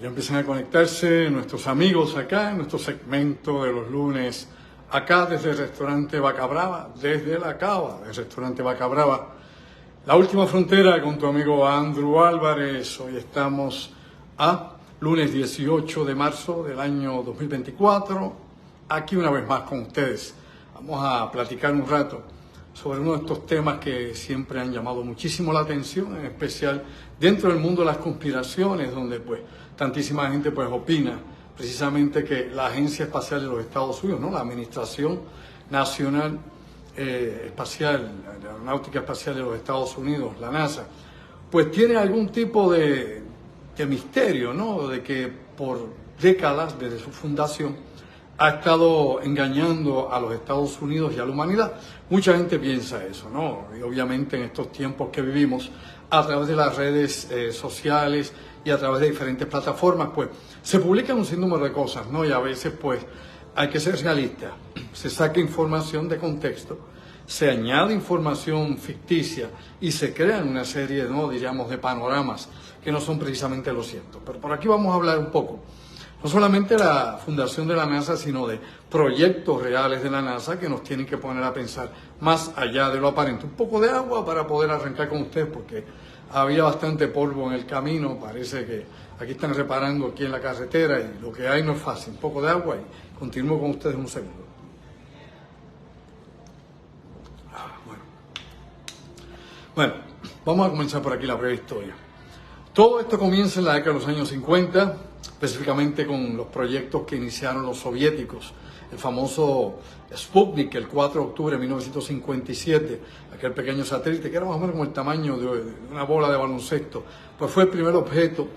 Ya empiezan a conectarse nuestros amigos acá en nuestro segmento de los lunes, acá desde el restaurante Vaca Brava, desde la cava del restaurante Vaca Brava. La última frontera con tu amigo Andrew Álvarez. Hoy estamos a lunes 18 de marzo del año 2024, aquí una vez más con ustedes. Vamos a platicar un rato sobre uno de estos temas que siempre han llamado muchísimo la atención, en especial dentro del mundo de las conspiraciones, donde pues tantísima gente pues opina precisamente que la Agencia Espacial de los Estados Unidos, ¿no? La Administración Nacional Espacial, la Aeronáutica Espacial de los Estados Unidos, la NASA, pues tiene algún tipo de misterio, ¿no? De que por décadas desde su fundación ha estado engañando a los Estados Unidos y a la humanidad. Mucha gente piensa eso, ¿no? Y obviamente en estos tiempos que vivimos, a través de las redes sociales y a través de diferentes plataformas, pues se publican un sinnúmero de cosas, ¿no? Y a veces, pues, hay que ser realista. Se saca información de contexto, se añade información ficticia y se crean una serie, ¿no? Diríamos, de panoramas que no son precisamente lo cierto. Pero por aquí vamos a hablar un poco, no solamente de la fundación de la NASA, sino de proyectos reales de la NASA que nos tienen que poner a pensar más allá de lo aparente. Un poco de agua para poder arrancar con ustedes, porque había bastante polvo en el camino. Parece que aquí están reparando aquí en la carretera y lo que hay no es fácil. Un poco de agua y continúo con ustedes un segundo. Bueno, vamos a comenzar por aquí la breve historia. Todo esto comienza en la década de los años 50, específicamente con los proyectos que iniciaron los soviéticos. El famoso Sputnik, el 4 de octubre de 1957, aquel pequeño satélite que era más o menos como el tamaño de una bola de baloncesto, pues fue el primer objeto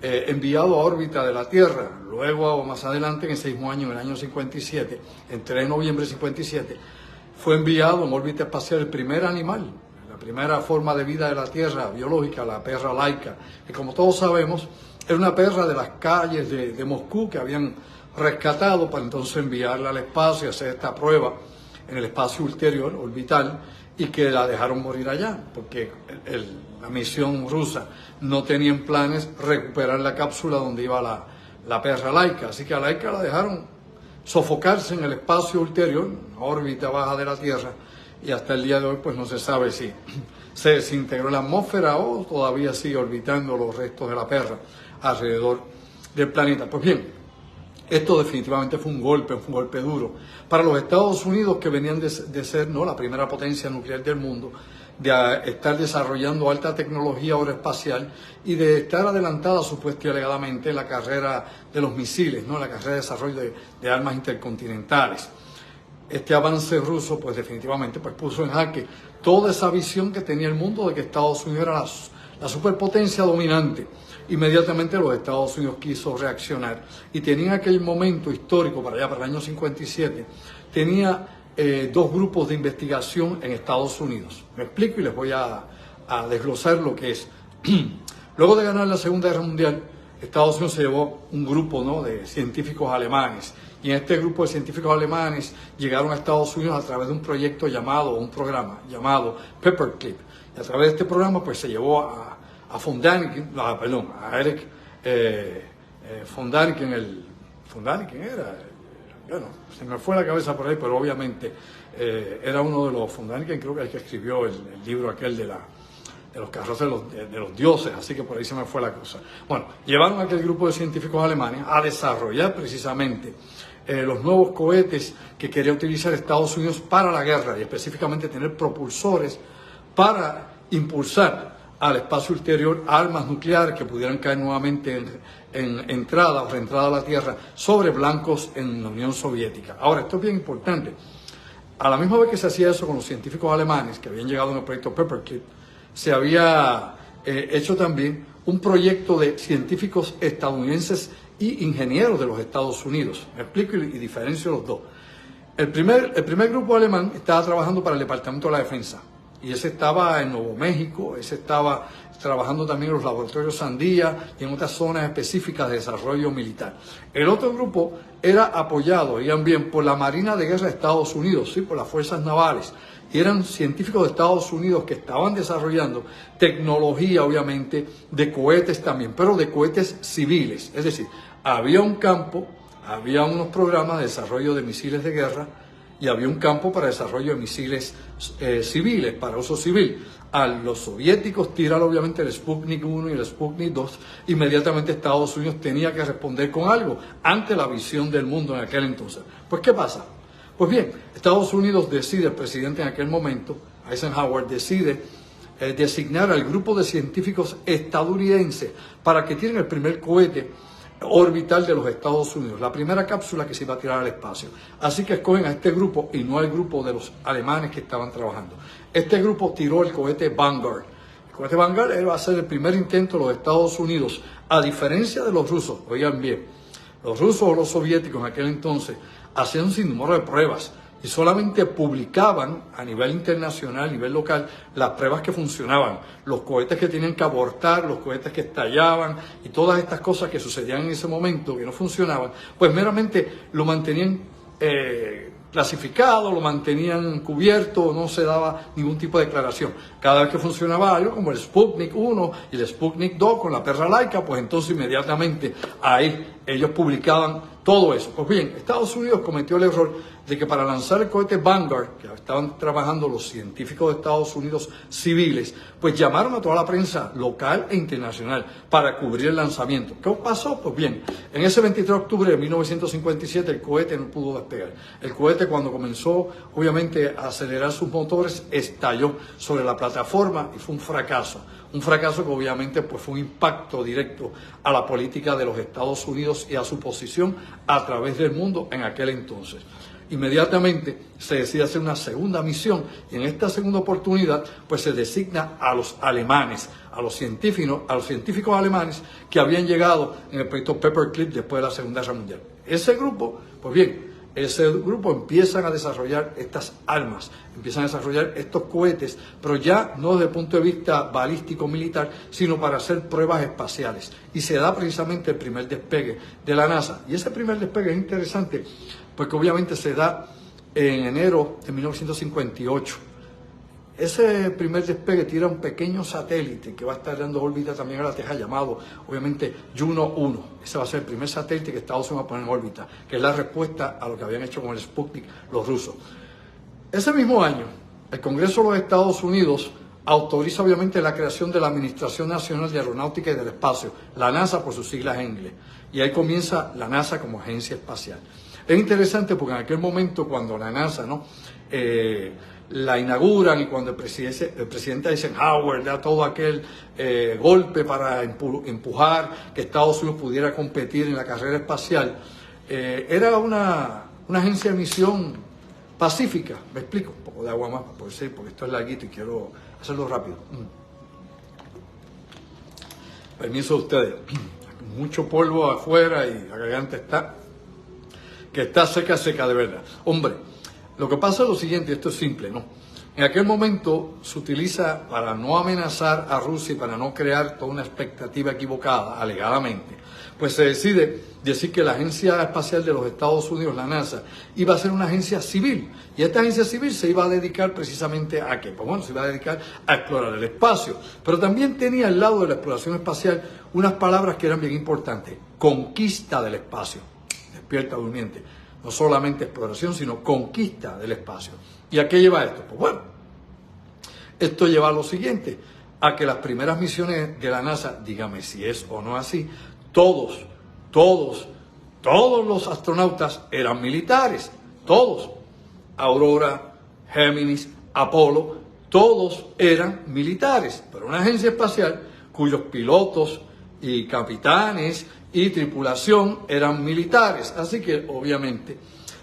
enviado a órbita de la Tierra. Luego, más adelante, en ese mismo año, en el año 57, el 3 de noviembre de 57, fue enviado en órbita espacial el primer animal, la primera forma de vida de la Tierra biológica, la perra laica, que como todos sabemos, era una perra de las calles de Moscú que habían rescatado para entonces enviarla al espacio y hacer esta prueba en el espacio ulterior, orbital, y que la dejaron morir allá, porque la misión rusa no tenía en planes recuperar la cápsula donde iba la perra laica, así que a laica la dejaron sofocarse en el espacio ulterior, órbita baja de la Tierra, y hasta el día de hoy pues no se sabe si se desintegró en la atmósfera o todavía sigue orbitando los restos de la perra alrededor del planeta. Pues bien, esto definitivamente fue un golpe duro para los Estados Unidos, que venían de ser, ¿no?, la primera potencia nuclear del mundo, de estar desarrollando alta tecnología aeroespacial y de estar adelantada supuestamente y alegadamente en la carrera de los misiles, ¿no?, la carrera de desarrollo de armas intercontinentales. Este avance ruso, pues definitivamente pues, puso en jaque toda esa visión que tenía el mundo de que Estados Unidos era la superpotencia dominante. Inmediatamente los Estados Unidos quiso reaccionar y tenía en aquel momento histórico, para allá, para el año 57, tenía dos grupos de investigación en Estados Unidos. Me explico y les voy a desglosar lo que es. Luego de ganar la Segunda Guerra Mundial, Estados Unidos se llevó un grupo, ¿no?, de científicos alemanes, y en este grupo de científicos alemanes llegaron a Estados Unidos a través de un proyecto llamado, un programa llamado Paperclip. Y a través de este programa pues se llevó a von Däniken, a Erich von Däniken, von Däniken era, bueno, se me fue la cabeza por ahí, pero obviamente era uno de los von Däniken, creo que el que escribió el libro aquel de los carrozas de los dioses, así que por ahí se me fue la cosa. Bueno, llevaron a aquel grupo de científicos alemanes a desarrollar precisamente los nuevos cohetes que quería utilizar Estados Unidos para la guerra, y específicamente tener propulsores para impulsar al espacio ulterior armas nucleares que pudieran caer nuevamente en entrada o reentrada a la Tierra sobre blancos en la Unión Soviética. Ahora, esto es bien importante. A la misma vez que se hacía eso con los científicos alemanes que habían llegado en el proyecto Paperclip, se había hecho también un proyecto de científicos estadounidenses y ingenieros de los Estados Unidos. Me explico y diferencio los dos. El primer grupo alemán estaba trabajando para el Departamento de la Defensa, y ese estaba en Nuevo México, ese estaba trabajando también en los laboratorios Sandía y en otras zonas específicas de desarrollo militar. El otro grupo era apoyado, oigan bien, por la Marina de Guerra de Estados Unidos, ¿sí?, por las fuerzas navales, y eran científicos de Estados Unidos que estaban desarrollando tecnología, obviamente, de cohetes también, pero de cohetes civiles. Es decir, había un campo, había unos programas de desarrollo de misiles de guerra y había un campo para desarrollo de misiles civiles, para uso civil. A los soviéticos tirar obviamente el Sputnik 1 y el Sputnik 2, inmediatamente Estados Unidos tenía que responder con algo ante la visión del mundo en aquel entonces. Pues, ¿qué pasa? Pues bien, Estados Unidos decide, el presidente en aquel momento, Eisenhower, decide designar al grupo de científicos estadounidenses para que tiren el primer cohete orbital de los Estados Unidos, la primera cápsula que se iba a tirar al espacio. Así que escogen a este grupo y no al grupo de los alemanes que estaban trabajando. Este grupo tiró el cohete Vanguard. El cohete Vanguard va a ser el primer intento de los Estados Unidos, a diferencia de los rusos. Oigan bien, los rusos o los soviéticos en aquel entonces hacían un sinnúmero de pruebas y solamente publicaban a nivel internacional, a nivel local, las pruebas que funcionaban, los cohetes que tenían que abortar, los cohetes que estallaban y todas estas cosas que sucedían en ese momento que no funcionaban, pues meramente lo mantenían clasificado, lo mantenían cubierto, no se daba ningún tipo de declaración. Cada vez que funcionaba algo, como el Sputnik 1 y el Sputnik 2 con la perra laica, pues entonces inmediatamente ahí ellos publicaban todo eso. Pues bien, Estados Unidos cometió el error de que para lanzar el cohete Vanguard, que estaban trabajando los científicos de Estados Unidos civiles, pues llamaron a toda la prensa local e internacional para cubrir el lanzamiento. ¿Qué pasó? Pues bien, en ese 23 de octubre de 1957 el cohete no pudo despegar. El cohete, cuando comenzó obviamente a acelerar sus motores, estalló sobre la plataforma y fue un fracaso. Un fracaso que obviamente pues, fue un impacto directo a la política de los Estados Unidos y a su posición a través del mundo en aquel entonces. Inmediatamente se decide hacer una segunda misión y en esta segunda oportunidad pues se designa a los alemanes, a los científicos alemanes que habían llegado en el proyecto Paperclip después de la Segunda Guerra Mundial. Ese grupo, pues bien, ese grupo empiezan a desarrollar estas armas, empiezan a desarrollar estos cohetes, pero ya no desde el punto de vista balístico militar, sino para hacer pruebas espaciales. Y se da precisamente el primer despegue de la NASA. Y ese primer despegue es interesante, porque obviamente se da en enero de 1958. Ese primer despegue tira un pequeño satélite que va a estar dando órbita también a la Tierra, llamado obviamente Juno 1. Ese va a ser el primer satélite que Estados Unidos va a poner en órbita, que es la respuesta a lo que habían hecho con el Sputnik los rusos. Ese mismo año, el Congreso de los Estados Unidos autoriza obviamente la creación de la Administración Nacional de Aeronáutica y del Espacio, la NASA por sus siglas en inglés. Y ahí comienza la NASA como agencia espacial. Es interesante porque en aquel momento cuando la NASA la inauguran y cuando el presidente Eisenhower da todo aquel golpe para empujar que Estados Unidos pudiera competir en la carrera espacial, era una agencia de misión pacífica. Me explico, un poco de agua más para poder ser, porque esto es larguito y quiero hacerlo rápido. Permiso de ustedes, mucho polvo afuera y la garganta está seca de verdad. Hombre, lo que pasa es lo siguiente, esto es simple, ¿no? En aquel momento se utiliza para no amenazar a Rusia y para no crear toda una expectativa equivocada, alegadamente, pues se decide decir que la Agencia Espacial de los Estados Unidos, la NASA, iba a ser una agencia civil. Y esta agencia civil se iba a dedicar precisamente a ¿qué? Pues bueno, se iba a dedicar a explorar el espacio. Pero también tenía al lado de la exploración espacial unas palabras que eran bien importantes. Conquista del espacio. Despierta durmiente. No solamente exploración, sino conquista del espacio. ¿Y a qué lleva esto? Pues bueno, esto lleva a lo siguiente, a que las primeras misiones de la NASA, dígame si es o no así, todos los astronautas eran militares, todos. Aurora, Géminis, Apolo, todos eran militares, pero una agencia espacial cuyos pilotos y capitanes y tripulación eran militares, así que obviamente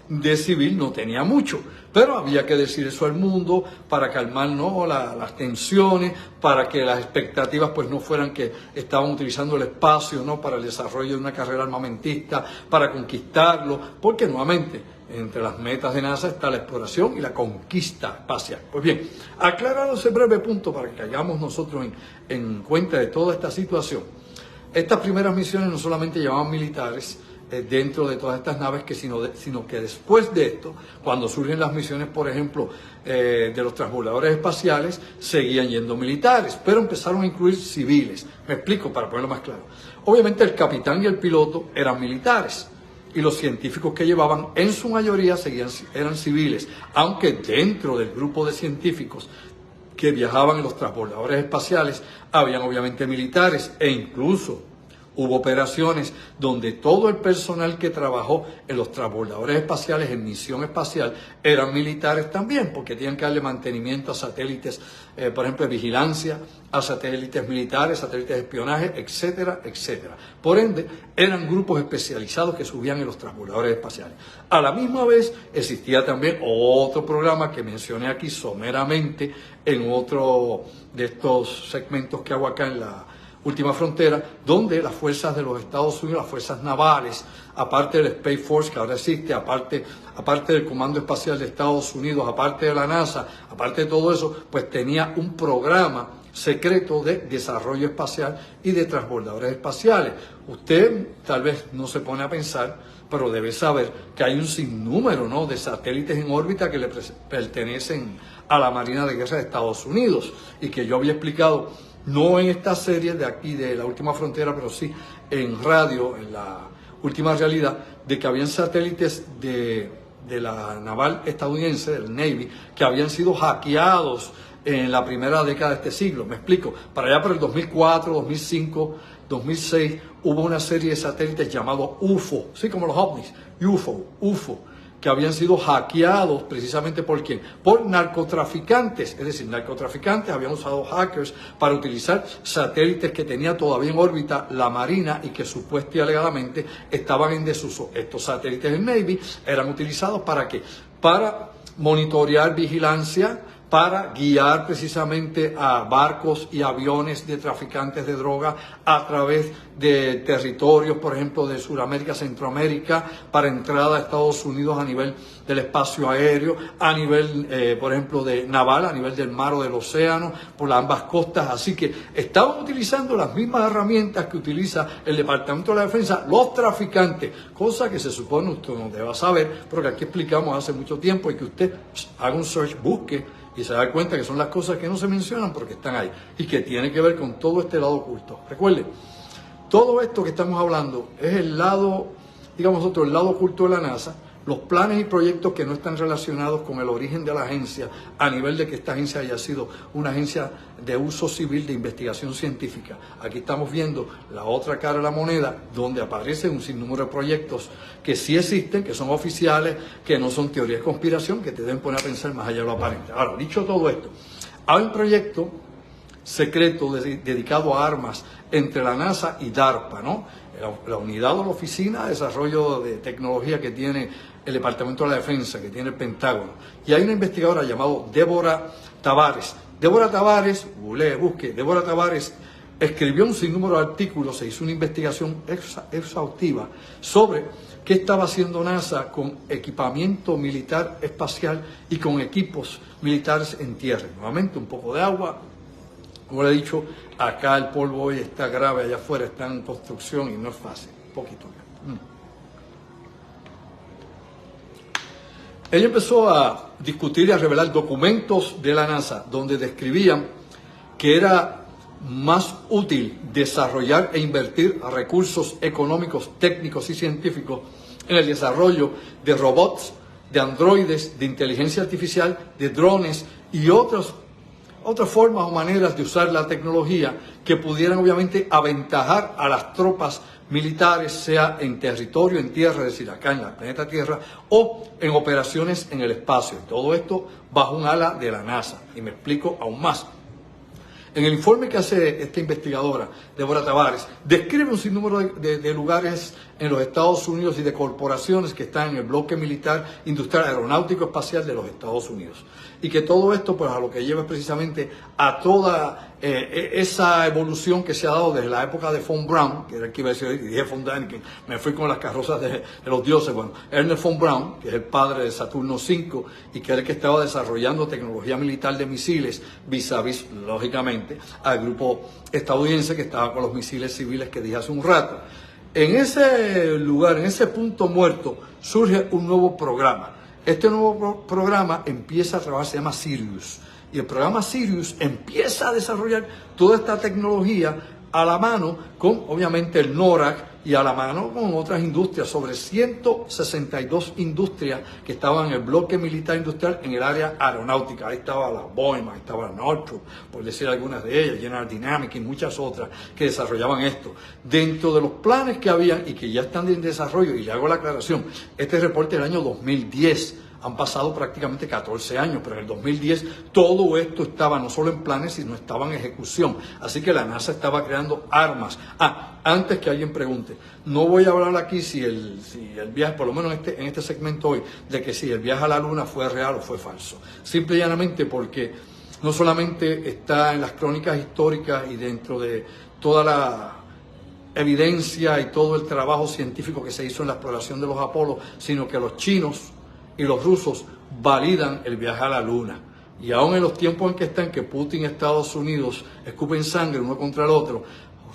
de civil no tenía mucho, pero había que decir eso al mundo para calmar, ¿no?, las tensiones, para que las expectativas pues no fueran que estaban utilizando el espacio, ¿no?, para el desarrollo de una carrera armamentista, para conquistarlo, porque nuevamente entre las metas de NASA está la exploración y la conquista espacial. Pues bien, aclarado ese breve punto para que caigamos nosotros en cuenta de toda esta situación, estas primeras misiones no solamente llevaban militares, dentro de todas estas naves, sino que después de esto, cuando surgen las misiones, por ejemplo, de los transbordadores espaciales, seguían yendo militares, pero empezaron a incluir civiles. Me explico para ponerlo más claro. Obviamente el capitán y el piloto eran militares, y los científicos que llevaban, en su mayoría, eran civiles, aunque dentro del grupo de científicos que viajaban en los transbordadores espaciales, habían obviamente militares, e incluso hubo operaciones donde todo el personal que trabajó en los transbordadores espaciales, en misión espacial, eran militares también, porque tenían que darle mantenimiento a satélites, por ejemplo, de vigilancia, a satélites militares, satélites de espionaje, etcétera, etcétera. Por ende, eran grupos especializados que subían en los transbordadores espaciales. A la misma vez, existía también otro programa que mencioné aquí someramente en otro de estos segmentos que hago acá en la Última Frontera, donde las fuerzas de los Estados Unidos, las fuerzas navales, aparte del Space Force que ahora existe, aparte del Comando Espacial de Estados Unidos, aparte de la NASA, aparte de todo eso, pues tenía un programa secreto de desarrollo espacial y de transbordadores espaciales. Usted tal vez no se pone a pensar, pero debe saber que hay un sinnúmero, ¿no?, de satélites en órbita que le pertenecen a la Marina de Guerra de Estados Unidos, y que yo había explicado, no en esta serie de aquí, de La Última Frontera, pero sí en radio, en La Última Realidad, de que habían satélites de la naval estadounidense, del Navy, que habían sido hackeados en la primera década de este siglo. Me explico, para allá por el 2004, 2005, 2006, hubo una serie de satélites llamados UFO, sí, como los ovnis, UFO, que habían sido hackeados precisamente ¿por quién? Por narcotraficantes. Es decir, narcotraficantes habían usado hackers para utilizar satélites que tenía todavía en órbita la Marina y que supuestamente y alegadamente estaban en desuso. Estos satélites del Navy eran utilizados ¿para qué? Para monitorear vigilancia, para guiar precisamente a barcos y aviones de traficantes de droga a través de territorios, por ejemplo, de Sudamérica, Centroamérica, para entrada a Estados Unidos a nivel del espacio aéreo, a nivel, por ejemplo, de naval, a nivel del mar o del océano, por las ambas costas. Así que estaban utilizando las mismas herramientas que utiliza el Departamento de la Defensa, los traficantes, cosa que se supone usted no deba saber, pero que aquí explicamos hace mucho tiempo, y que usted haga un search, busque, y se da cuenta que son las cosas que no se mencionan porque están ahí y que tiene que ver con todo este lado oculto. Recuerden, todo esto que estamos hablando es el lado, digamos nosotros, el lado oculto de la NASA, los planes y proyectos que no están relacionados con el origen de la agencia, a nivel de que esta agencia haya sido una agencia de uso civil de investigación científica. Aquí estamos viendo la otra cara de la moneda, donde aparecen un sinnúmero de proyectos que sí existen, que son oficiales, que no son teorías de conspiración, que te deben poner a pensar más allá de lo aparente. Ahora, dicho todo esto, hay un proyecto secreto dedicado a armas entre la NASA y DARPA, ¿no? La unidad o la oficina de desarrollo de tecnología que tiene el Departamento de la Defensa, que tiene el Pentágono. Y hay una investigadora llamada Débora Tavares. Débora Tavares, busque, Débora Tavares escribió un sinnúmero de artículos, se hizo una investigación exhaustiva sobre qué estaba haciendo NASA con equipamiento militar espacial y con equipos militares en tierra. Nuevamente, un poco de agua. Como le he dicho, acá el polvo hoy está grave, allá afuera está en construcción y no es fácil. Un poquito. Ella empezó a discutir y a revelar documentos de la NASA donde describían que era más útil desarrollar e invertir recursos económicos, técnicos y científicos en el desarrollo de robots, de androides, de inteligencia artificial, de drones y otras formas o maneras de usar la tecnología que pudieran obviamente aventajar a las tropas militares, sea en territorio, en tierra, es decir, acá en la planeta Tierra, o en operaciones en el espacio. Todo esto bajo un ala de la NASA. Y me explico aún más. En el informe que hace esta investigadora, Débora Tavares, describe un sinnúmero de lugares en los Estados Unidos y de corporaciones que están en el bloque militar, industrial, aeronáutico, espacial de los Estados Unidos. Y que todo esto, pues, a lo que lleva precisamente a toda esa evolución que se ha dado desde la época de Von Braun, que era el que iba a decir, y dije Von Däniken, me fui con las carrozas de los dioses. Bueno, Ernest Von Braun, que es el padre de Saturno V y que era el que estaba desarrollando tecnología militar de misiles vis a vis, lógicamente, al grupo estadounidense que estaba con los misiles civiles que dije hace un rato. En ese lugar, en ese punto muerto, surge un nuevo programa. Este nuevo programa empieza a trabajar, se llama Sirius. Y el programa Sirius empieza a desarrollar toda esta tecnología a la mano con, obviamente, el NORAD y a la mano con otras industrias, sobre 162 industrias que estaban en el bloque militar industrial en el área aeronáutica. Ahí estaba la Boeing, ahí estaba la Northrop, por decir algunas de ellas, General Dynamics y muchas otras que desarrollaban esto. Dentro de los planes que habían y que ya están en desarrollo, y le hago la aclaración, este reporte del año 2010, han pasado prácticamente 14 años, pero en el 2010 todo esto estaba no solo en planes, sino estaba en ejecución. Así que la NASA estaba creando armas. Antes que alguien pregunte, no voy a hablar aquí si el viaje, por lo menos en este segmento hoy, de que si el viaje a la Luna fue real o fue falso. Simple y llanamente porque no solamente está en las crónicas históricas y dentro de toda la evidencia y todo el trabajo científico que se hizo en la exploración de los Apolos, sino que los chinos y los rusos validan el viaje a la Luna. Y aún en los tiempos en que están, que Putin y Estados Unidos escupen sangre uno contra el otro,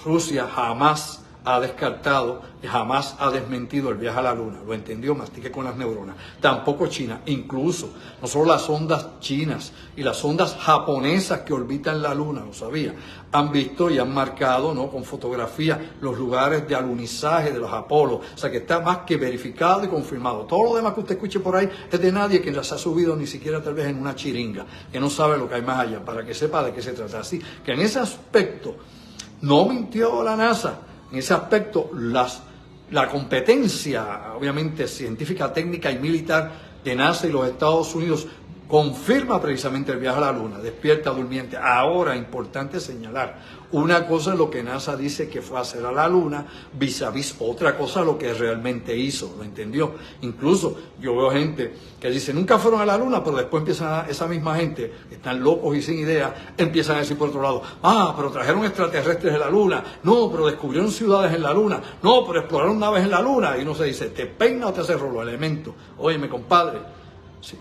Rusia jamás ha descartado y jamás ha desmentido el viaje a la Luna. Lo entendió, mastique con las neuronas. Tampoco China, incluso, no solo las sondas chinas y las sondas japonesas que orbitan la Luna, lo sabía, han visto y han marcado, ¿no?, con fotografía los lugares de alunizaje de los Apolos. O sea que está más que verificado y confirmado. Todo lo demás que usted escuche por ahí es de nadie que las ha subido ni siquiera tal vez en una chiringa, que no sabe lo que hay más allá, para que sepa de qué se trata. Así que en ese aspecto no mintió la NASA. En ese aspecto, la competencia, obviamente, científica, técnica y militar de NASA y los Estados Unidos confirma precisamente el viaje a la Luna, despierta durmiente. Ahora, importante señalar, una cosa es lo que NASA dice que fue a hacer a la Luna, vis a vis otra cosa lo que realmente hizo, ¿lo entendió? Incluso yo veo gente que dice, nunca fueron a la Luna, pero después empiezan esa misma gente, que están locos y sin idea, empiezan a decir por otro lado, pero trajeron extraterrestres de la Luna, no, pero descubrieron ciudades en la Luna, no, pero exploraron naves en la Luna, y uno se dice, ¿te peina o te hace rolo? Elemento. Óyeme, compadre,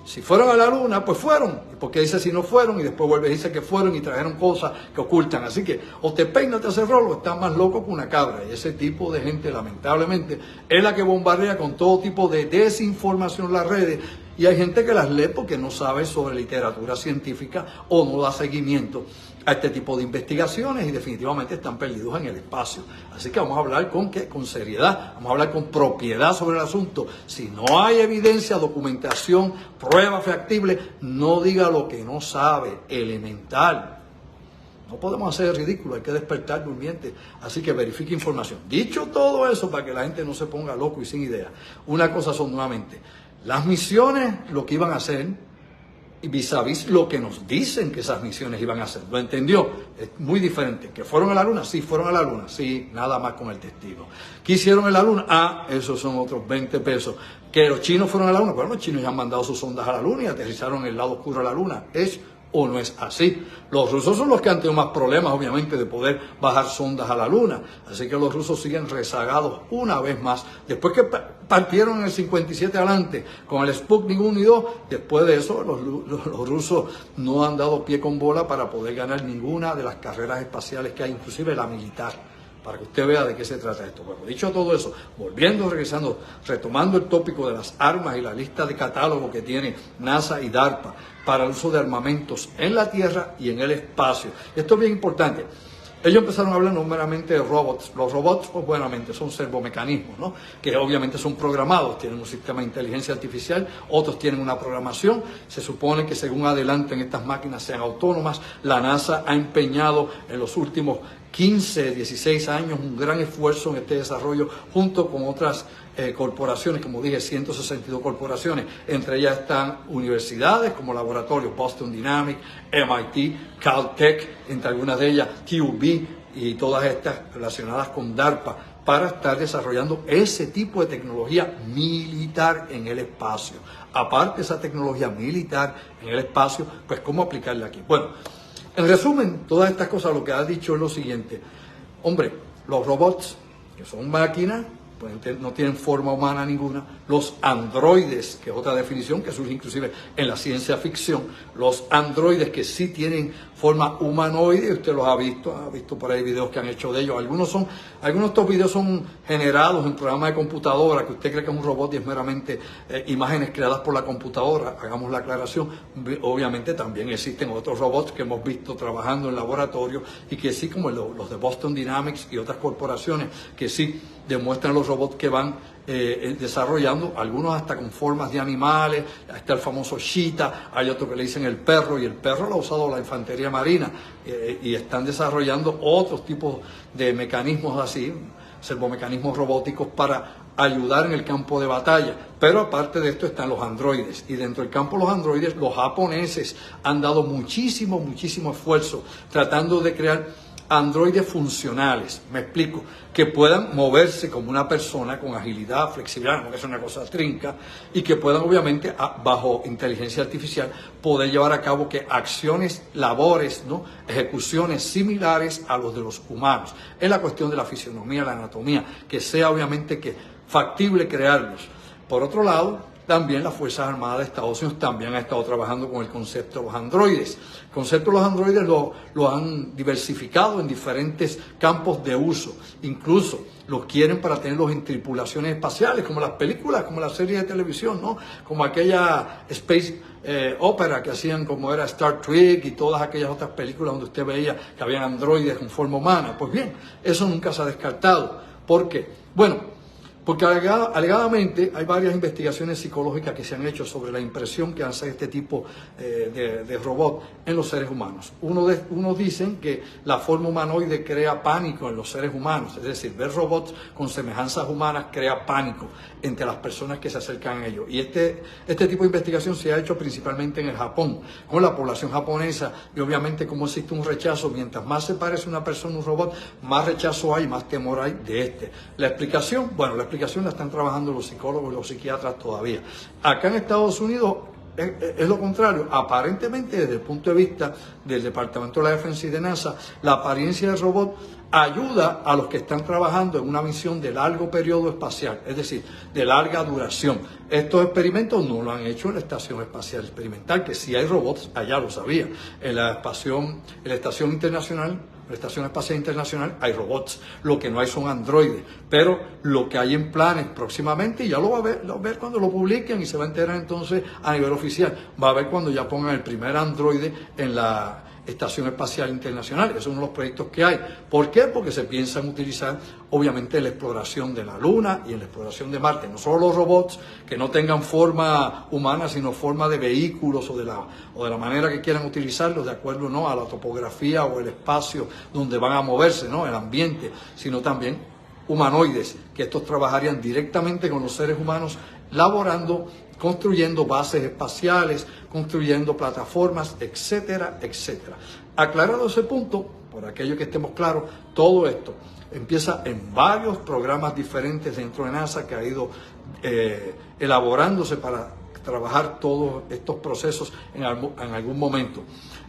si fueron a la Luna, pues fueron. ¿Y por qué dice si no fueron? Y después vuelve y dice que fueron y trajeron cosas que ocultan. Así que o te peina o te hace rolo, está más loco que una cabra. Y ese tipo de gente, lamentablemente, es la que bombardea con todo tipo de desinformación en las redes. Y hay gente que las lee porque no sabe sobre literatura científica o no da seguimiento a este tipo de investigaciones y definitivamente están perdidos en el espacio. Así que vamos a hablar con seriedad, vamos a hablar con propiedad sobre el asunto. Si no hay evidencia, documentación, prueba factible, no diga lo que no sabe, elemental. No podemos hacer el ridículo, hay que despertar durmiente. Así que verifique información. Dicho todo eso, para que la gente no se ponga loco y sin idea, una cosa son nuevamente las misiones, lo que iban a hacer, y vis a vis lo que nos dicen que esas misiones iban a hacer. ¿Lo entendió? Es muy diferente. ¿Que fueron a la Luna? Sí, fueron a la Luna. Sí, nada más con el testigo. ¿Qué hicieron en la Luna? Esos son otros 20 pesos. ¿Que los chinos fueron a la Luna? Bueno, los chinos ya han mandado sus sondas a la Luna y aterrizaron en el lado oscuro de la Luna. ¿Es o no es así? Los rusos son los que han tenido más problemas, obviamente, de poder bajar sondas a la Luna. Así que los rusos siguen rezagados una vez más. Después que partieron en el 57 adelante con el Sputnik 1 y 2, después de eso los rusos no han dado pie con bola para poder ganar ninguna de las carreras espaciales que hay, inclusive la militar, para que usted vea de qué se trata esto. Bueno, dicho todo eso, regresando, retomando el tópico de las armas y la lista de catálogo que tiene NASA y DARPA para el uso de armamentos en la Tierra y en el espacio. Esto es bien importante. Ellos empezaron a hablar no meramente de robots. Los robots, pues buenamente, son servomecanismos, ¿no?, que obviamente son programados, tienen un sistema de inteligencia artificial, otros tienen una programación. Se supone que según adelanten estas máquinas sean autónomas. La NASA ha empeñado en los últimos 15, 16 años un gran esfuerzo en este desarrollo junto con otras corporaciones, como dije, 162 corporaciones. Entre ellas están universidades como laboratorios Boston Dynamics, MIT, Caltech, entre algunas de ellas TUB y todas estas relacionadas con DARPA, para estar desarrollando ese tipo de tecnología militar en el espacio. Aparte de esa tecnología militar en el espacio, pues ¿cómo aplicarla aquí? Bueno, en resumen, todas estas cosas lo que ha dicho es lo siguiente. Hombre, los robots, que son máquinas, no tienen forma humana ninguna, los androides, que es otra definición que surge inclusive en la ciencia ficción, los androides que sí tienen forma humanoide, usted los ha visto por ahí videos que han hecho de ellos. Algunos de estos videos son generados en programas de computadora, que usted cree que es un robot y es meramente imágenes creadas por la computadora, hagamos la aclaración. Obviamente también existen otros robots que hemos visto trabajando en laboratorio y que sí, como los de Boston Dynamics y otras corporaciones, que sí demuestran los robots que van desarrollando, algunos hasta con formas de animales. Está el famoso Cheetah, hay otro que le dicen el perro, y el perro lo ha usado la infantería marina, y están desarrollando otros tipos de mecanismos así, servomecanismos robóticos para ayudar en el campo de batalla. Pero aparte de esto están los androides, y dentro del campo de los androides, los japoneses han dado muchísimo esfuerzo tratando de crear androides funcionales, me explico, que puedan moverse como una persona con agilidad, flexibilidad, no que es una cosa trinca, y que puedan obviamente bajo inteligencia artificial poder llevar a cabo que acciones, labores, ¿no?, ejecuciones similares a los de los humanos. Es la cuestión de la fisionomía, la anatomía, que sea obviamente que factible crearlos. Por otro lado, también las Fuerzas Armadas de Estados Unidos también han estado trabajando con el concepto de los androides. El concepto de los androides lo han diversificado en diferentes campos de uso. Incluso los quieren para tenerlos en tripulaciones espaciales, como las películas, como las series de televisión, ¿no? Como aquella Space Opera que hacían, como era Star Trek y todas aquellas otras películas donde usted veía que habían androides con forma humana. Pues bien, eso nunca se ha descartado. ¿Por qué? Bueno, porque alegadamente hay varias investigaciones psicológicas que se han hecho sobre la impresión que hace este tipo de robot en los seres humanos. Unos dicen que la forma humanoide crea pánico en los seres humanos, es decir, ver robots con semejanzas humanas crea pánico entre las personas que se acercan a ellos. Y este tipo de investigación se ha hecho principalmente en el Japón, con la población japonesa, y obviamente como existe un rechazo, mientras más se parece una persona a un robot, más rechazo hay, más temor hay de este. La explicación, bueno, la explicación la están trabajando los psicólogos y los psiquiatras todavía. Acá en Estados Unidos es lo contrario. Aparentemente, desde el punto de vista del Departamento de la Defensa y de NASA, la apariencia del robot ayuda a los que están trabajando en una misión de largo periodo espacial, es decir, de larga duración. Estos experimentos no lo han hecho en la Estación Espacial Experimental, que sí hay robots, allá lo sabía. En la Estación Internacional, la Estación Espacial Internacional, hay robots. Lo que no hay son androides. Pero lo que hay en planes próximamente, y ya lo va a ver cuando lo publiquen, y se va a enterar entonces a nivel oficial. Va a ver cuando ya pongan el primer androide en la Estación Espacial Internacional. Ese es uno de los proyectos que hay. ¿Por qué? Porque se piensan utilizar obviamente en la exploración de la Luna y en la exploración de Marte. No solo los robots que no tengan forma humana, sino forma de vehículos o de la manera que quieran utilizarlos, de acuerdo, ¿no?, a la topografía o el espacio donde van a moverse, ¿no?, el ambiente, sino también humanoides, que estos trabajarían directamente con los seres humanos, laborando, construyendo bases espaciales, construyendo plataformas, etcétera, etcétera. Aclarado ese punto, por aquello que estemos claros, todo esto empieza en varios programas diferentes dentro de NASA que ha ido elaborándose para trabajar todos estos procesos en algún momento.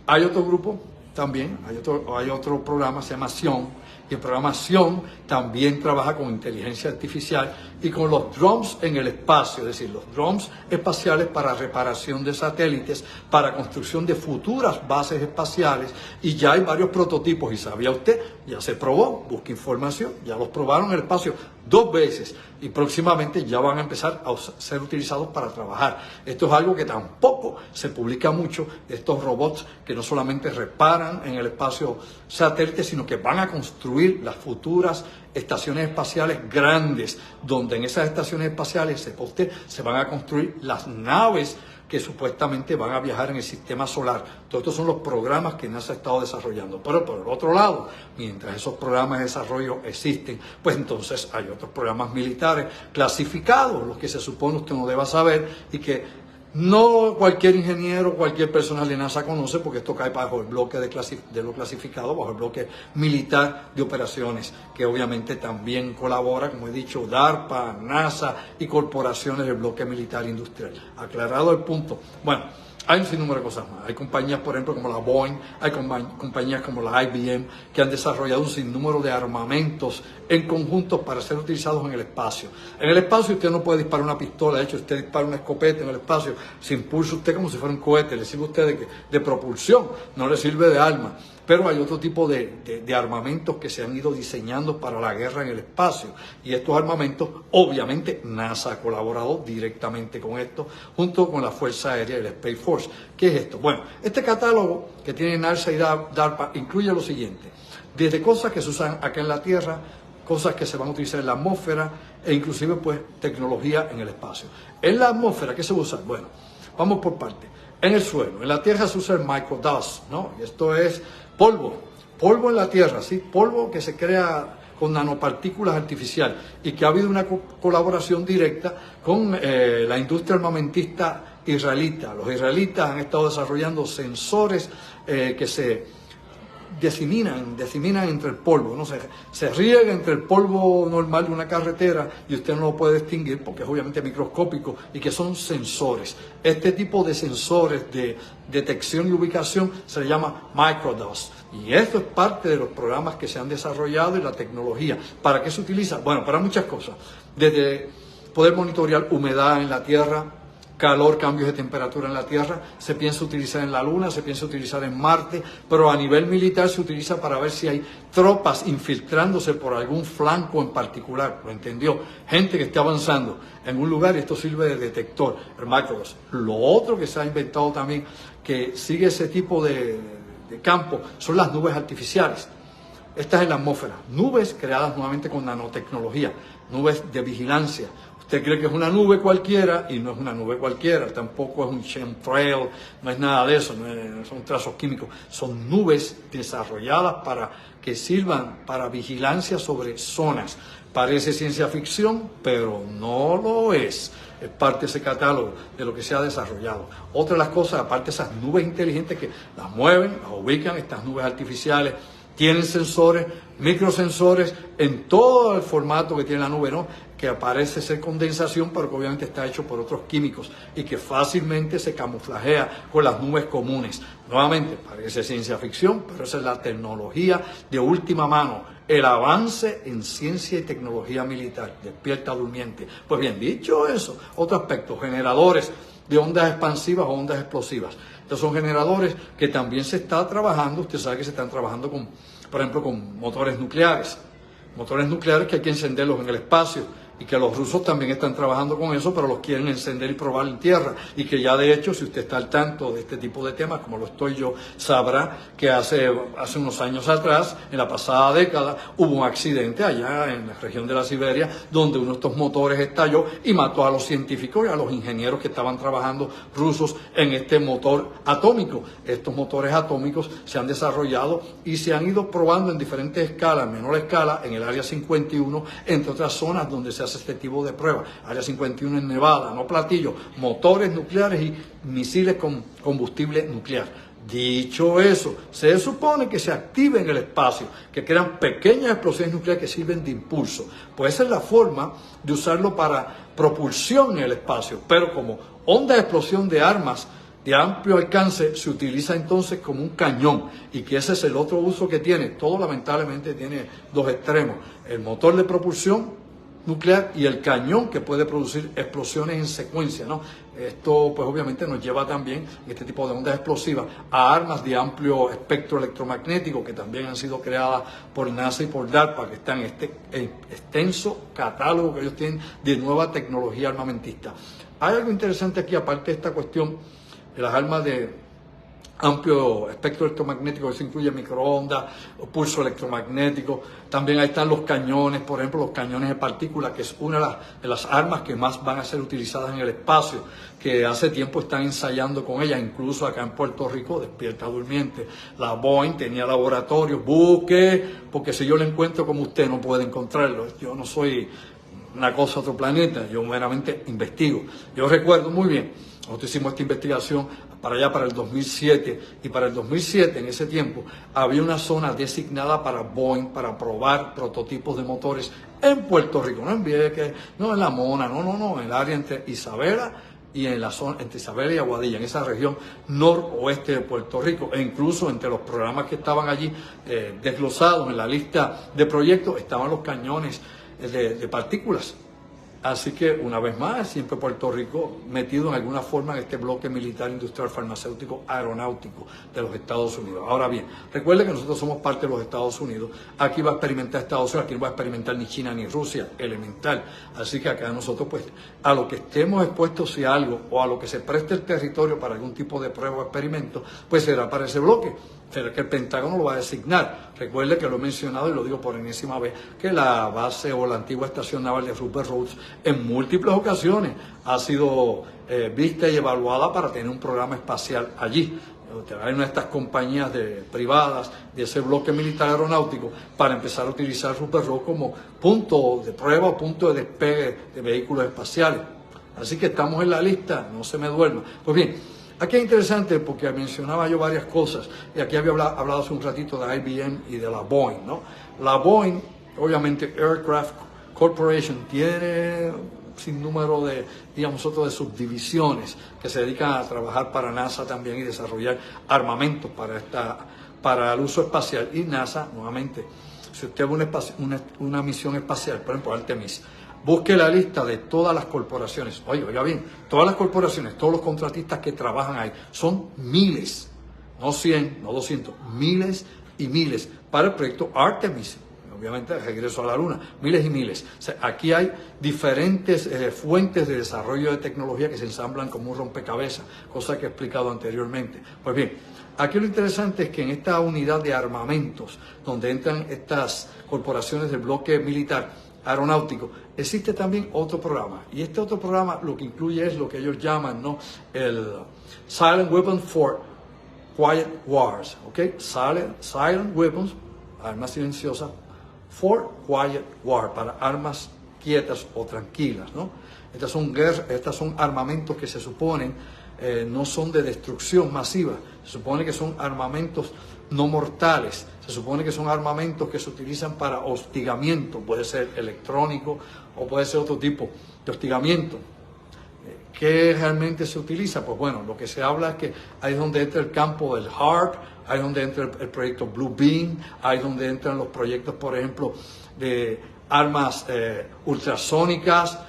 Hay otro grupo también, hay otro programa, se llama SION, y el programa SION también trabaja con inteligencia artificial y con los drones en el espacio, es decir, los drones espaciales para reparación de satélites, para construcción de futuras bases espaciales, y ya hay varios prototipos, y sabía usted, ya se probó, busque información, ya los probaron en el espacio 2 veces, y próximamente ya van a empezar a ser utilizados para trabajar. Esto es algo que tampoco se publica mucho, estos robots que no solamente reparan en el espacio satélite, sino que van a construir las futuras estaciones espaciales grandes, donde en esas estaciones espaciales, sepa usted, se van a construir las naves que supuestamente van a viajar en el sistema solar. Todos estos son los programas que NASA ha estado desarrollando. Pero por el otro lado, mientras esos programas de desarrollo existen, pues entonces hay otros programas militares clasificados, los que se supone usted no deba saber y que no cualquier ingeniero, cualquier personal de NASA conoce, porque esto cae bajo el bloque de lo clasificado, bajo el bloque militar de operaciones, que obviamente también colabora, como he dicho, DARPA, NASA y corporaciones del bloque militar industrial. Aclarado el punto. Bueno, Hay un sinnúmero de cosas más. Hay compañías, por ejemplo, como la Boeing, hay compañías como la IBM, que han desarrollado un sinnúmero de armamentos en conjunto para ser utilizados en el espacio. En el espacio usted no puede disparar una pistola, de hecho usted dispara una escopeta en el espacio, se impulsa usted como si fuera un cohete, le sirve a usted de propulsión, no le sirve de arma. Pero hay otro tipo de armamentos que se han ido diseñando para la guerra en el espacio. Y estos armamentos, obviamente, NASA ha colaborado directamente con esto, junto con la Fuerza Aérea y el Space Force. ¿Qué es esto? Bueno, este catálogo que tiene NASA y DARPA incluye lo siguiente. Desde cosas que se usan acá en la Tierra, cosas que se van a utilizar en la atmósfera, e inclusive, pues, tecnología en el espacio. En la atmósfera, ¿qué se usa? Bueno, vamos por partes. En el suelo, en la Tierra se usa el microdust, ¿no? Y esto es polvo en la Tierra, ¿sí? Polvo que se crea con nanopartículas artificiales y que ha habido una colaboración directa con la industria armamentista israelita. Los israelitas han estado desarrollando sensores que se diseminan entre el polvo, ¿no? Se riega entre el polvo normal de una carretera y usted no lo puede distinguir porque es obviamente microscópico y que son sensores. Este tipo de sensores de detección y ubicación se le llama microdust. Y esto es parte de los programas que se han desarrollado y la tecnología. ¿Para qué se utiliza? Bueno, para muchas cosas. Desde poder monitorear humedad en la tierra, calor, cambios de temperatura en la Tierra, se piensa utilizar en la Luna, se piensa utilizar en Marte, pero a nivel militar se utiliza para ver si hay tropas infiltrándose por algún flanco en particular, ¿lo entendió? Gente que esté avanzando en un lugar y esto sirve de detector, el microdust. Lo otro que se ha inventado también, que sigue ese tipo de campo, son las nubes artificiales. Estas en la atmósfera, nubes creadas nuevamente con nanotecnología, nubes de vigilancia. Usted cree que es una nube cualquiera y no es una nube cualquiera, tampoco es un chemtrail, no es nada de eso, no son trazos químicos, son nubes desarrolladas para que sirvan para vigilancia sobre zonas. Parece ciencia ficción, pero no lo es. Es parte de ese catálogo de lo que se ha desarrollado. Otra de las cosas, aparte de esas nubes inteligentes que las mueven, las ubican, estas nubes artificiales, tienen sensores, microsensores en todo el formato que tiene la nube, ¿no? Que parece ser condensación, pero que obviamente está hecho por otros químicos y que fácilmente se camuflajea con las nubes comunes. Nuevamente, parece ciencia ficción, pero esa es la tecnología de última mano, el avance en ciencia y tecnología militar. Despierta durmiente. Pues bien, dicho eso, otro aspecto, generadores de ondas expansivas o ondas explosivas. Estos son generadores que también se está trabajando, usted sabe que se están trabajando con, por ejemplo, con motores nucleares que hay que encenderlos en el espacio y que los rusos también están trabajando con eso, pero los quieren encender y probar en tierra. Y que ya de hecho, si usted está al tanto de este tipo de temas, como lo estoy yo, sabrá que hace unos años atrás, en la pasada década, hubo un accidente allá en la región de la Siberia, donde uno de estos motores estalló y mató a los científicos y a los ingenieros que estaban trabajando rusos en este motor atómico. Estos motores atómicos se han desarrollado y se han ido probando en diferentes escalas, menor escala, en el Área 51, entre otras zonas donde se hace este tipo de pruebas. Área 51 en Nevada, no platillos, motores nucleares y misiles con combustible nuclear. Dicho eso, se supone que se active en el espacio, que crean pequeñas explosiones nucleares que sirven de impulso. Pues esa es la forma de usarlo para propulsión en el espacio, pero como onda de explosión de armas de amplio alcance se utiliza entonces como un cañón, y que ese es el otro uso que tiene. Todo lamentablemente tiene dos extremos: el motor de propulsión nuclear y el cañón que puede producir explosiones en secuencia, ¿no? Esto pues obviamente nos lleva también, en este tipo de ondas explosivas, a armas de amplio espectro electromagnético que también han sido creadas por NASA y por DARPA, que están en este extenso catálogo que ellos tienen de nueva tecnología armamentista. Hay algo interesante aquí, aparte de esta cuestión de las armas de amplio espectro electromagnético, que se incluye microondas, pulso electromagnético. También ahí están los cañones, por ejemplo, los cañones de partículas, que es una de las armas que más van a ser utilizadas en el espacio, que hace tiempo están ensayando con ellas, incluso acá en Puerto Rico, despierta durmiente. La Boeing tenía laboratorios, porque si yo lo encuentro como usted no puede encontrarlo. Yo no soy una cosa, otro planeta, yo meramente investigo. Yo recuerdo muy bien, nosotros hicimos esta investigación para allá, para el 2007, y para el 2007, en ese tiempo, había una zona designada para Boeing, para probar prototipos de motores en Puerto Rico, no en Vieques, no en La Mona, no, en el área entre Isabela y en la zona entre Isabela y Aguadilla, en esa región noroeste de Puerto Rico, e incluso entre los programas que estaban allí desglosados en la lista de proyectos estaban los cañones de partículas. Así que, una vez más, siempre Puerto Rico metido en alguna forma en este bloque militar, industrial, farmacéutico, aeronáutico de los Estados Unidos. Ahora bien, recuerde que nosotros somos parte de los Estados Unidos. Aquí va a experimentar Estados Unidos, aquí no va a experimentar ni China ni Rusia, elemental. Así que acá nosotros, pues, a lo que estemos expuestos, si algo, o a lo que se preste el territorio para algún tipo de prueba o experimento, pues será para ese bloque. Será que el Pentágono lo va a designar. Recuerde que lo he mencionado y lo digo por enésima vez, que la base o la antigua estación naval de Rupert Rhodes en múltiples ocasiones ha sido vista y evaluada para tener un programa espacial allí. Hay una de estas compañías privadas de ese bloque militar aeronáutico para empezar a utilizar Rupert Rhodes como punto de prueba o punto de despegue de vehículos espaciales. Así que estamos en la lista, no se me duerma. Pues bien, aquí es interesante porque mencionaba yo varias cosas, y aquí había hablado hace un ratito de IBM y de la Boeing, ¿no? La Boeing, obviamente Aircraft Corporation, tiene sin número de, digamos nosotros, de subdivisiones que se dedican a trabajar para NASA también y desarrollar armamentos para el uso espacial. Y NASA, nuevamente, si usted ve una misión espacial, por ejemplo, Artemis, busque la lista de todas las corporaciones. Oiga bien, todas las corporaciones, todos los contratistas que trabajan ahí, son miles, no 100, no 200, miles y miles para el proyecto Artemis. Obviamente, el regreso a la Luna, miles y miles. O sea, aquí hay diferentes fuentes de desarrollo de tecnología que se ensamblan como un rompecabezas, cosa que he explicado anteriormente. Pues bien, aquí lo interesante es que en esta unidad de armamentos, donde entran estas corporaciones del bloque militar aeronáutico, existe también otro programa. Y este otro programa lo que incluye es lo que ellos llaman, ¿no?, el Silent Weapons for Quiet Wars. ¿Ok? Silent Weapons, armas silenciosas, for Quiet War, para armas quietas o tranquilas, ¿no? Estas son armamentos que se suponen no son de destrucción masiva, se supone que son armamentos no mortales, se supone que son armamentos que se utilizan para hostigamiento, puede ser electrónico o puede ser otro tipo de hostigamiento. ¿Qué realmente se utiliza? Pues bueno, lo que se habla es que ahí es donde entra el campo del HARP, ahí es donde entra el proyecto Blue Beam, ahí es donde entran los proyectos, por ejemplo, de armas ultrasónicas,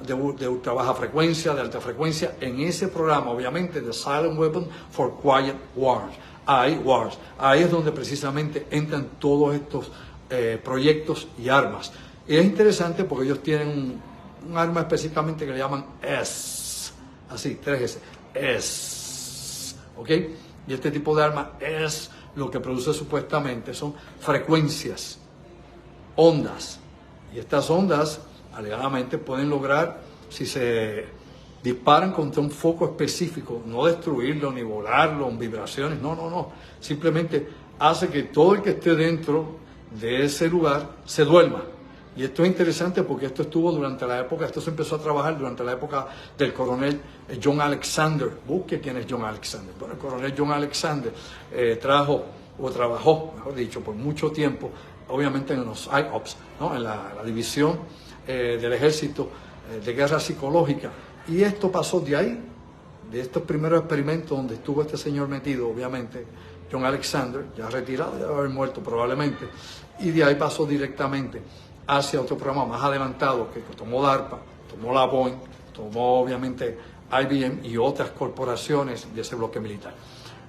de ultra baja frecuencia, de alta frecuencia, en ese programa, obviamente, de Silent Weapon for Quiet Wars. Ahí es donde precisamente entran todos estos proyectos y armas. Y es interesante porque ellos tienen un arma específicamente que le llaman S, así, 3S, S, ¿ok? Y este tipo de arma es lo que produce supuestamente son frecuencias, ondas. Y estas ondas, alegadamente, pueden lograr, si se disparan contra un foco específico, no destruirlo, ni volarlo, en vibraciones, no. Simplemente hace que todo el que esté dentro de ese lugar se duerma. Y esto es interesante porque esto se empezó a trabajar durante la época del coronel John Alexander. Busque quién es John Alexander. Bueno, el coronel John Alexander trabajó, mejor dicho, por mucho tiempo, obviamente en los IOPS, ¿no?, en la división del ejército de guerra psicológica. Y esto pasó de ahí, de estos primeros experimentos donde estuvo este señor metido, obviamente, John Alexander, ya retirado, ya debe haber muerto probablemente, y de ahí pasó directamente hacia otro programa más adelantado que tomó DARPA, tomó la Boeing, tomó obviamente IBM y otras corporaciones de ese bloque militar.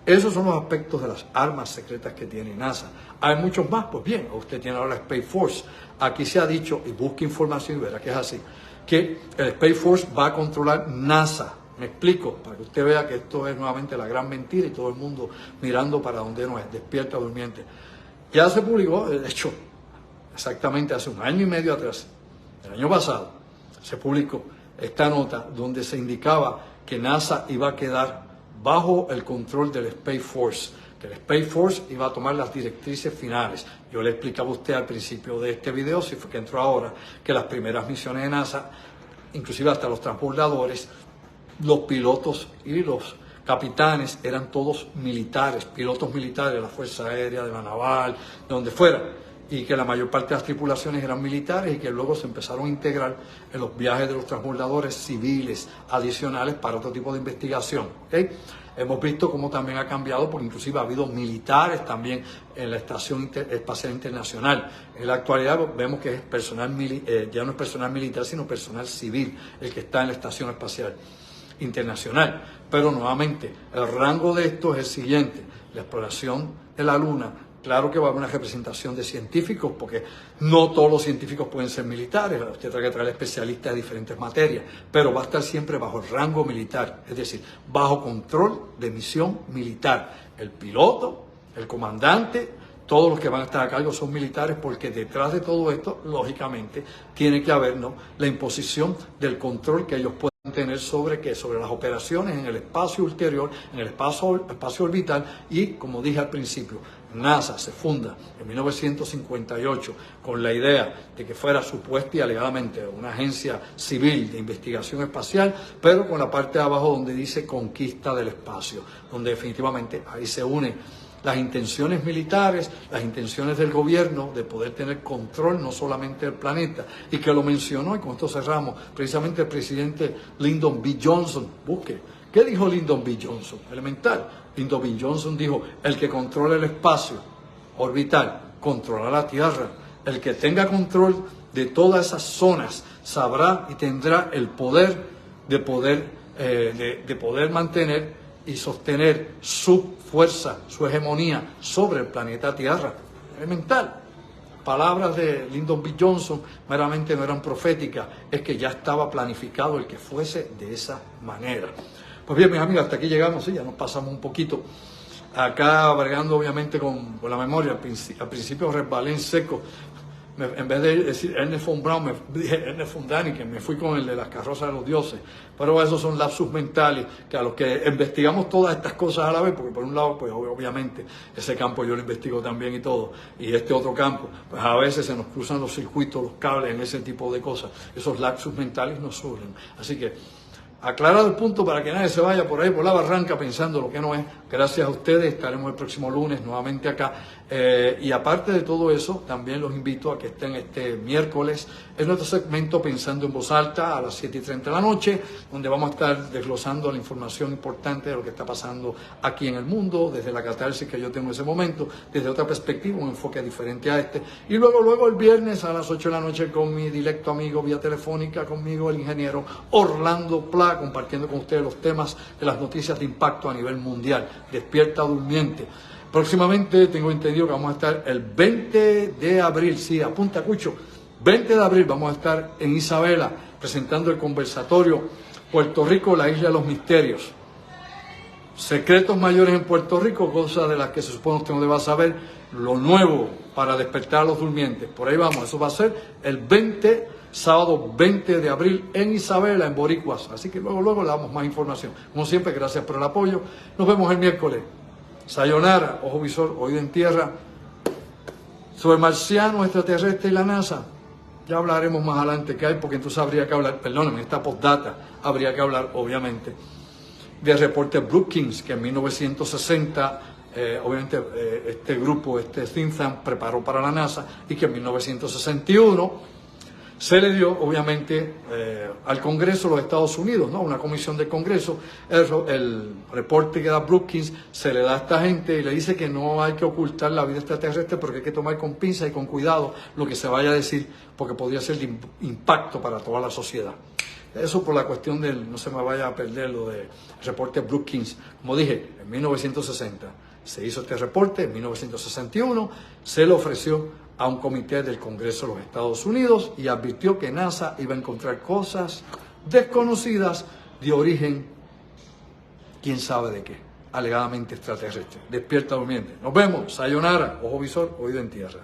Esos son los aspectos de las armas secretas que tiene NASA. Hay muchos más, pues bien, usted tiene ahora la Space Force. Aquí se ha dicho, y busque información y verá que es así, que el Space Force va a controlar NASA. Me explico, para que usted vea que esto es nuevamente la gran mentira y todo el mundo mirando para donde no es, despierta durmiente. Ya se publicó, de hecho, exactamente hace un año y medio atrás, el año pasado, se publicó esta nota donde se indicaba que NASA iba a quedar bajo el control del Space Force, que el Space Force iba a tomar las directrices finales. Yo le explicaba a usted al principio de este video, si fue que entró ahora, que las primeras misiones de NASA, inclusive hasta los transbordadores, los pilotos y los capitanes eran todos militares, pilotos militares de la Fuerza Aérea, de la Naval, de donde fuera. y que la mayor parte de las tripulaciones eran militares y que luego se empezaron a integrar en los viajes de los transbordadores civiles adicionales para otro tipo de investigación. ¿Okay? Hemos visto cómo también ha cambiado, porque inclusive ha habido militares también en la Estación Espacial Internacional. En la actualidad vemos que es personal ya no es personal militar, sino personal civil el que está en la Estación Espacial Internacional. Pero nuevamente, el rango de esto es el siguiente: la exploración de la Luna. Claro que va a haber una representación de científicos, porque no todos los científicos pueden ser militares, usted tiene que traer especialistas de diferentes materias, pero va a estar siempre bajo el rango militar, es decir, bajo control de misión militar. El piloto, el comandante, todos los que van a estar a cargo son militares, porque detrás de todo esto, lógicamente, tiene que haber, ¿no?, la imposición del control que ellos pueden tener sobre las operaciones en el espacio ulterior, en el espacio orbital. Y como dije al principio, NASA se funda en 1958 con la idea de que fuera supuesta y alegadamente una agencia civil de investigación espacial, pero con la parte de abajo donde dice conquista del espacio, donde definitivamente ahí se unen las intenciones militares, las intenciones del gobierno de poder tener control no solamente del planeta, y que lo mencionó, y con esto cerramos, precisamente el presidente Lyndon B. Johnson. Busque, ¿qué dijo Lyndon B. Johnson? Elemental. Lyndon B. Johnson dijo: el que controla el espacio orbital controla la Tierra. El que tenga control de todas esas zonas sabrá y tendrá el poder de poder mantener y sostener su fuerza, su hegemonía sobre el planeta Tierra. Elemental. Palabras de Lyndon B. Johnson meramente no eran proféticas, es que ya estaba planificado el que fuese de esa manera. Pues bien, mis amigos, hasta aquí llegamos, sí, ya nos pasamos un poquito. Acá, bregando obviamente con la memoria, al principio resbalé en seco. En vez de decir Ernest von Braun, me dije Ernest von Däniken, me fui con el de las carrozas de los dioses. Pero esos son lapsus mentales, que a los que investigamos todas estas cosas a la vez, porque por un lado, pues obviamente, ese campo yo lo investigo también y todo, y este otro campo, pues a veces se nos cruzan los circuitos, los cables en ese tipo de cosas. Esos lapsus mentales nos surgen. Así que, aclarado el punto para que nadie se vaya por ahí por la barranca pensando lo que no es. Gracias a ustedes, estaremos el próximo lunes nuevamente acá. Y aparte de todo eso, también los invito a que estén este miércoles en nuestro segmento Pensando en Voz Alta a las 7:30 de la noche, donde vamos a estar desglosando la información importante de lo que está pasando aquí en el mundo, desde la catarsis que yo tengo en ese momento, desde otra perspectiva, un enfoque diferente a este. Y luego el viernes a las 8 de la noche con mi directo amigo vía telefónica, conmigo el ingeniero Orlando Pla, compartiendo con ustedes los temas de las noticias de impacto a nivel mundial. Despierta Durmiente. Próximamente tengo entendido que vamos a estar el 20 de abril, sí, apunta Cucho, 20 de abril vamos a estar en Isabela presentando el conversatorio Puerto Rico, la isla de los misterios. Secretos mayores en Puerto Rico, cosas de las que se supone usted no deba saber, lo nuevo para despertar a los durmientes. Por ahí vamos, eso va a ser el sábado 20 de abril en Isabela, en Boricuas. Así que luego le damos más información. Como siempre, gracias por el apoyo. Nos vemos el miércoles. Sayonara, ojo visor, oído en tierra. Sobre marcianos, extraterrestres y la NASA, ya hablaremos más adelante qué hay, porque entonces habría que hablar, perdónenme, esta postdata, habría que hablar, obviamente, del reporte Brookings, que en 1960, obviamente, este grupo, este think tank, preparó para la NASA, y que en 1961 se le dio, obviamente, al Congreso de los Estados Unidos, ¿no? Una comisión del Congreso, el reporte que da Brookings se le da a esta gente y le dice que no hay que ocultar la vida extraterrestre, porque hay que tomar con pinza y con cuidado lo que se vaya a decir, porque podría ser de impacto para toda la sociedad. Eso por la cuestión del, no se me vaya a perder lo del reporte Brookings. Como dije, en 1960 se hizo este reporte, en 1961 se le ofreció a un comité del Congreso de los Estados Unidos y advirtió que NASA iba a encontrar cosas desconocidas de origen, quién sabe de qué, alegadamente extraterrestre. Despierta Durmiente. Nos vemos, sayonara, ojo visor, oído en tierra.